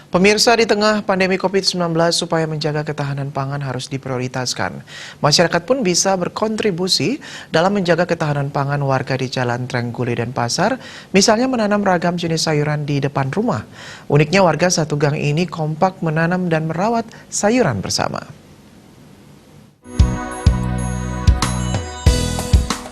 Pemirsa, di tengah pandemi COVID-19, supaya menjaga ketahanan pangan harus diprioritaskan. Masyarakat pun bisa berkontribusi dalam menjaga ketahanan pangan warga di Jalan Trengguli dan Pasar, misalnya menanam ragam jenis sayuran di depan rumah. Uniknya warga satu gang ini kompak menanam dan merawat sayuran bersama.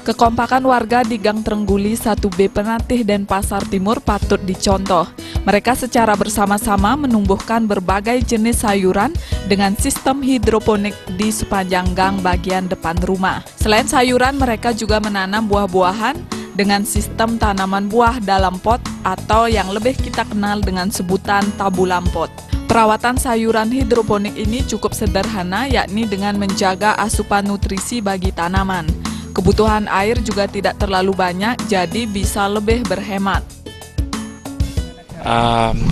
Kekompakan warga di Gang Trengguli 1B Penatih dan Pasar Timur patut dicontoh. Mereka secara bersama-sama menumbuhkan berbagai jenis sayuran dengan sistem hidroponik di sepanjang gang bagian depan rumah. Selain sayuran, mereka juga menanam buah-buahan dengan sistem tanaman buah dalam pot atau yang lebih kita kenal dengan sebutan tabulam pot. Perawatan sayuran hidroponik ini cukup sederhana, yakni dengan menjaga asupan nutrisi bagi tanaman. Kebutuhan air juga tidak terlalu banyak, jadi bisa lebih berhemat.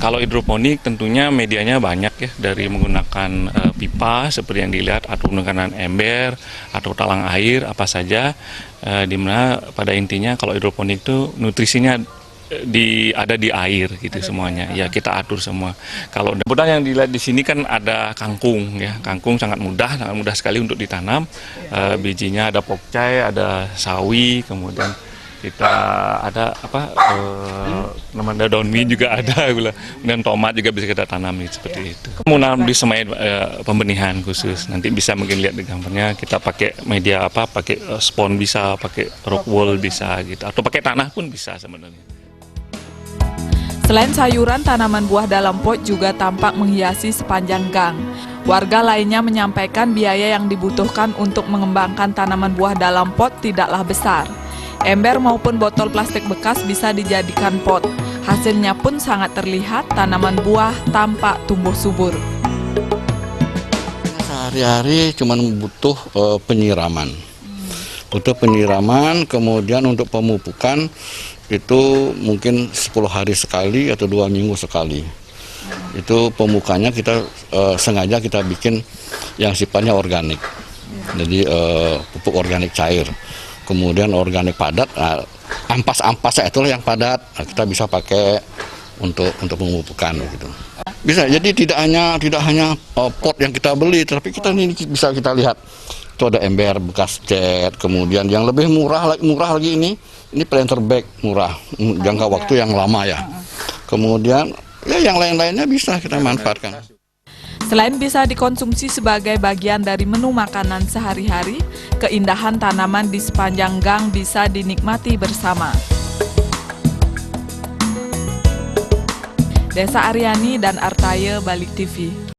Kalau hidroponik tentunya medianya banyak ya, dari menggunakan pipa seperti yang dilihat, atau menggunakan ember atau talang air apa saja, di mana pada intinya kalau hidroponik itu nutrisinya ada di air gitu semuanya. Ya, kita atur semua. Kalau kemudian yang dilihat di sini kan ada kangkung ya. Kangkung sangat mudah sekali untuk ditanam. Bijinya ada pokcai, ada sawi, kemudian kita ada namanya daun mie juga ada, kemudian tomat juga bisa kita tanam seperti itu. Menanam di semai pembenihan khusus. Nanti bisa mungkin lihat di gambarnya, kita pakai media pakai spon bisa, pakai rock wool bisa gitu, atau pakai tanah pun bisa sebenarnya. Selain sayuran, tanaman buah dalam pot juga tampak menghiasi sepanjang gang. Warga lainnya menyampaikan biaya yang dibutuhkan untuk mengembangkan tanaman buah dalam pot tidaklah besar. Ember maupun botol plastik bekas bisa dijadikan pot. Hasilnya pun sangat terlihat, tanaman buah tampak tumbuh subur. Sehari-hari cuma butuh penyiraman. Butuh penyiraman, kemudian untuk pemupukan itu mungkin 10 hari sekali atau 2 minggu sekali. Itu pemukanya kita sengaja kita bikin yang sifatnya organik. Jadi pupuk organik cair. Kemudian organik padat, ampas-ampas itulah yang padat. Kita bisa pakai untuk pemupukan gitu. Bisa. Jadi tidak hanya pot yang kita beli, tapi kita ini bisa kita lihat. Itu ada ember bekas cat, kemudian yang lebih murah lagi ini planter bag murah, jangka waktu yang lama ya. Kemudian ya yang lain-lainnya bisa kita manfaatkan. Selain bisa dikonsumsi sebagai bagian dari menu makanan sehari-hari, keindahan tanaman di sepanjang gang bisa dinikmati bersama. Desa Aryani dan Artaye, Balik TV.